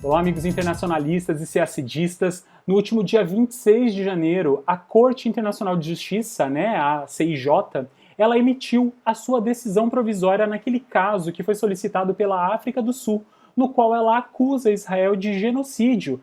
Olá, amigos internacionalistas e CACDistas. No último dia 26 de janeiro, a Corte Internacional de Justiça, a CIJ, ela emitiu a sua decisão provisória naquele caso que foi solicitado pela África do Sul, no qual ela acusa Israel de genocídio,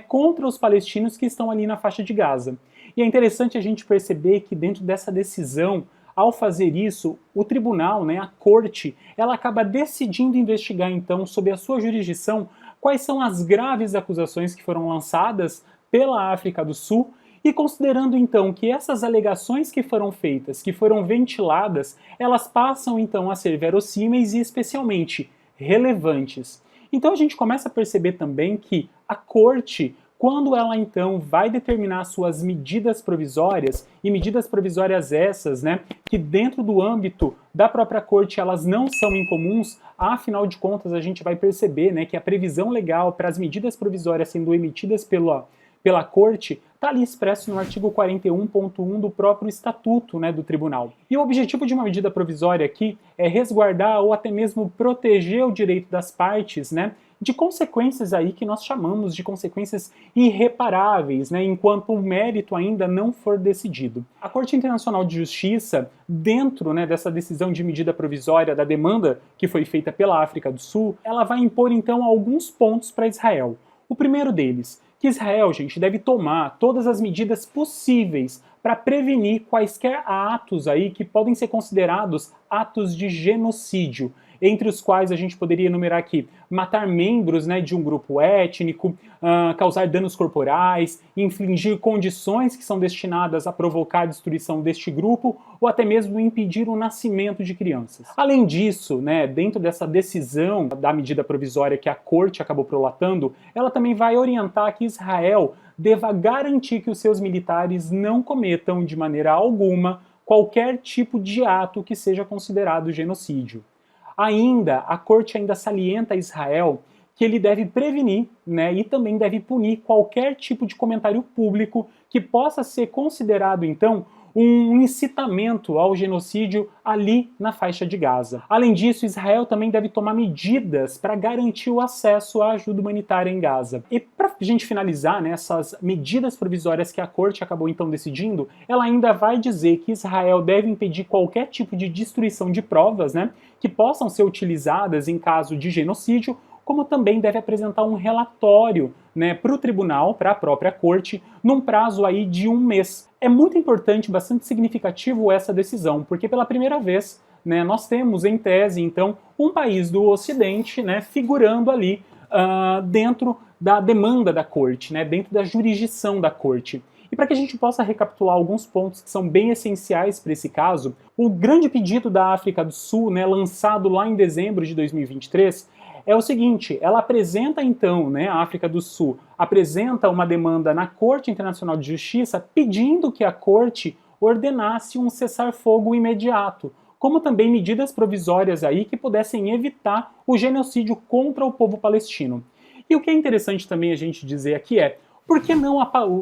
contra os palestinos que estão ali na faixa de Gaza. E é interessante a gente perceber que dentro dessa decisão, ao fazer isso, o tribunal, a corte, ela acaba decidindo investigar então, sob a sua jurisdição, quais são as graves acusações que foram lançadas pela África do Sul e considerando então que essas alegações que foram feitas, que foram ventiladas, elas passam então a ser verossímeis e especialmente relevantes. Então a gente começa a perceber também que a corte, quando ela então vai determinar suas medidas provisórias, e medidas provisórias essas, que dentro do âmbito da própria corte elas não são incomuns, afinal de contas a gente vai perceber que a previsão legal para as medidas provisórias sendo emitidas pela corte está ali expresso no artigo 41.1 do próprio estatuto do tribunal. E o objetivo de uma medida provisória aqui é resguardar ou até mesmo proteger o direito das partes, de consequências aí que nós chamamos de consequências irreparáveis, enquanto o mérito ainda não for decidido. A Corte Internacional de Justiça, dentro dessa decisão de medida provisória da demanda que foi feita pela África do Sul, ela vai impor então alguns pontos para Israel. O primeiro deles, que Israel, deve tomar todas as medidas possíveis para prevenir quaisquer atos aí que podem ser considerados atos de genocídio, entre os quais a gente poderia enumerar aqui matar membros de um grupo étnico, causar danos corporais, infligir condições que são destinadas a provocar a destruição deste grupo ou até mesmo impedir o nascimento de crianças. Além disso, dentro dessa decisão da medida provisória que a corte acabou prolatando, ela também vai orientar que Israel deva garantir que os seus militares não cometam de maneira alguma qualquer tipo de ato que seja considerado genocídio. Ainda, a corte ainda salienta a Israel que ele deve prevenir e também deve punir qualquer tipo de comentário público que possa ser considerado, então, um incitamento ao genocídio ali na faixa de Gaza. Além disso, Israel também deve tomar medidas para garantir o acesso à ajuda humanitária em Gaza. E para a gente finalizar, essas medidas provisórias que a corte acabou então decidindo, ela ainda vai dizer que Israel deve impedir qualquer tipo de destruição de provas, que possam ser utilizadas em caso de genocídio, como também deve apresentar um relatório para o tribunal, para a própria corte, num prazo aí de 1 mês. É muito importante, bastante significativo essa decisão, porque pela primeira vez nós temos, em tese, então, um país do Ocidente figurando ali dentro da demanda da corte, dentro da jurisdição da corte. E para que a gente possa recapitular alguns pontos que são bem essenciais para esse caso, o grande pedido da África do Sul, lançado lá em dezembro de 2023, é o seguinte: ela apresenta então, a África do Sul apresenta uma demanda na Corte Internacional de Justiça pedindo que a Corte ordenasse um cessar-fogo imediato, como também medidas provisórias aí que pudessem evitar o genocídio contra o povo palestino. E o que é interessante também a gente dizer aqui é, por que não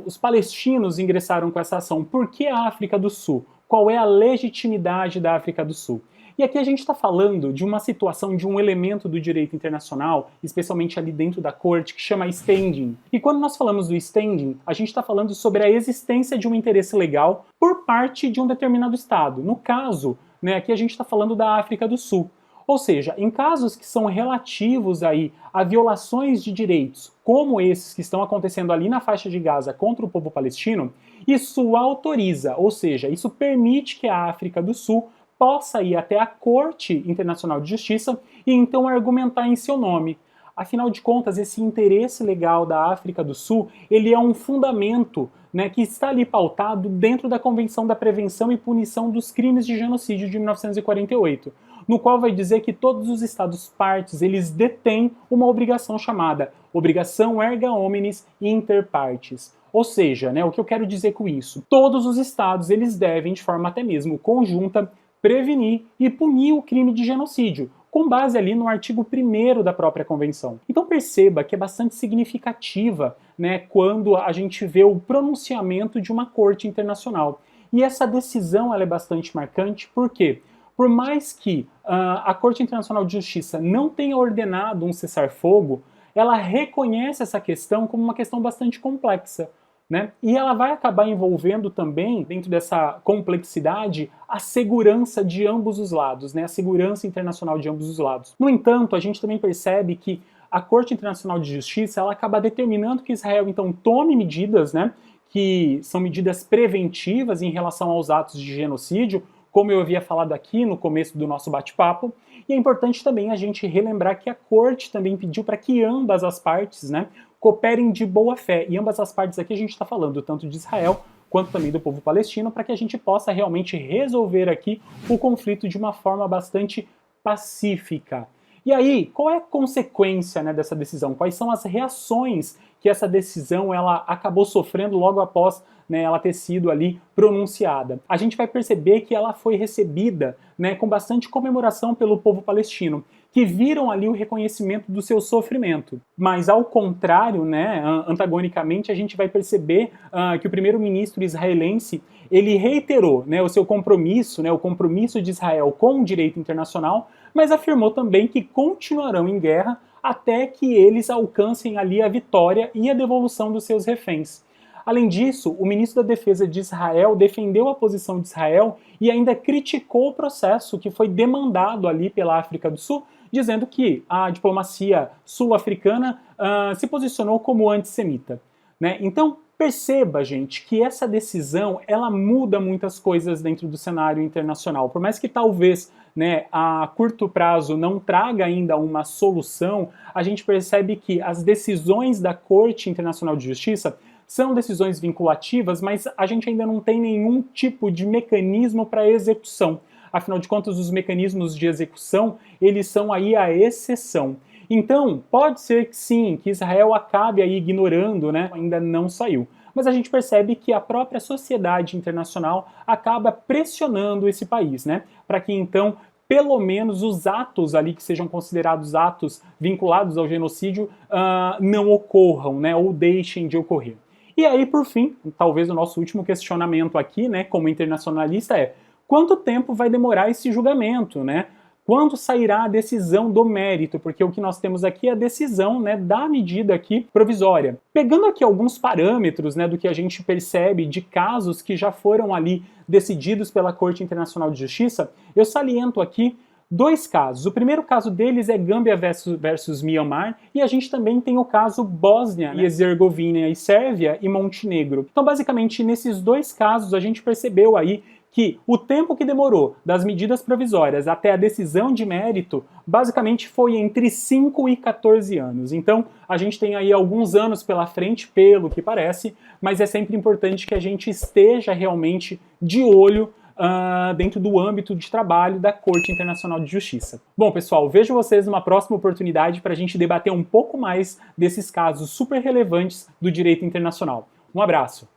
os palestinos ingressaram com essa ação? Por que a África do Sul? Qual é a legitimidade da África do Sul? E aqui a gente está falando de uma situação, de um elemento do direito internacional, especialmente ali dentro da corte, que chama standing. E quando nós falamos do standing, a gente está falando sobre a existência de um interesse legal por parte de um determinado Estado. No caso, aqui a gente está falando da África do Sul. Ou seja, em casos que são relativos aí a violações de direitos, como esses que estão acontecendo ali na faixa de Gaza contra o povo palestino, isso autoriza, ou seja, isso permite que a África do Sul possa ir até a Corte Internacional de Justiça e então argumentar em seu nome. Afinal de contas, esse interesse legal da África do Sul, ele é um fundamento que está ali pautado dentro da Convenção da Prevenção e Punição dos Crimes de Genocídio de 1948, no qual vai dizer que todos os Estados partes, eles detêm uma obrigação chamada Obrigação Erga Omnes Inter Partes. Ou seja, o que eu quero dizer com isso? Todos os Estados, eles devem, de forma até mesmo conjunta, prevenir e punir o crime de genocídio, com base ali no artigo 1º da própria Convenção. Então perceba que é bastante significativa quando a gente vê o pronunciamento de uma corte internacional. E essa decisão ela é bastante marcante, por quê? Por mais que a Corte Internacional de Justiça não tenha ordenado um cessar-fogo, ela reconhece essa questão como uma questão bastante complexa, né? E ela vai acabar envolvendo também, dentro dessa complexidade, a segurança de ambos os lados, né? A segurança internacional de ambos os lados. No entanto, a gente também percebe que a Corte Internacional de Justiça ela acaba determinando que Israel então tome medidas, né? Que são medidas preventivas em relação aos atos de genocídio, como eu havia falado aqui no começo do nosso bate-papo. E é importante também a gente relembrar que a Corte também pediu para que ambas as partes, né, cooperem de boa fé. E ambas as partes aqui a gente está falando tanto de Israel quanto também do povo palestino, para que a gente possa realmente resolver aqui o conflito de uma forma bastante pacífica. E aí, qual é a consequência, né, dessa decisão? Quais são as reações que essa decisão ela acabou sofrendo logo após, né, ela ter sido ali pronunciada? A gente vai perceber que ela foi recebida, né, com bastante comemoração pelo povo palestino, que viram ali o reconhecimento do seu sofrimento. Mas ao contrário, né, antagonicamente, a gente vai perceber que o primeiro-ministro israelense ele reiterou, né, o seu compromisso, né, o compromisso de Israel com o direito internacional, mas afirmou também que continuarão em guerra até que eles alcancem ali a vitória e a devolução dos seus reféns. Além disso, o ministro da Defesa de Israel defendeu a posição de Israel e ainda criticou o processo que foi demandado ali pela África do Sul, dizendo que a diplomacia sul-africana se posicionou como antissemita, né? Então, perceba, gente, que essa decisão ela muda muitas coisas dentro do cenário internacional. Por mais que talvez, né, a curto prazo não traga ainda uma solução, a gente percebe que as decisões da Corte Internacional de Justiça são decisões vinculativas, mas a gente ainda não tem nenhum tipo de mecanismo para execução. Afinal de contas, os mecanismos de execução, eles são aí a exceção. Então, pode ser que sim, que Israel acabe aí ignorando, né? Ainda não saiu. Mas a gente percebe que a própria sociedade internacional acaba pressionando esse país, né? Para que então, pelo menos os atos ali que sejam considerados atos vinculados ao genocídio não ocorram, né? Ou deixem de ocorrer. E aí, por fim, talvez o nosso último questionamento aqui, né, como internacionalista é: quanto tempo vai demorar esse julgamento, né? Quando sairá a decisão do mérito? Porque o que nós temos aqui é a decisão, né, da medida aqui provisória. Pegando aqui alguns parâmetros, né, do que a gente percebe de casos que já foram ali decididos pela Corte Internacional de Justiça, eu saliento aqui dois casos. O primeiro caso deles é Gâmbia versus Myanmar, e a gente também tem o caso Bósnia e Herzegovina e Sérvia e Montenegro. Então, basicamente, nesses dois casos, a gente percebeu aí que o tempo que demorou das medidas provisórias até a decisão de mérito, basicamente foi entre 5 e 14 anos. Então, a gente tem aí alguns anos pela frente, pelo que parece, mas é sempre importante que a gente esteja realmente de olho dentro do âmbito de trabalho da Corte Internacional de Justiça. Bom, pessoal, vejo vocês numa próxima oportunidade para a gente debater um pouco mais desses casos super relevantes do direito internacional. Um abraço!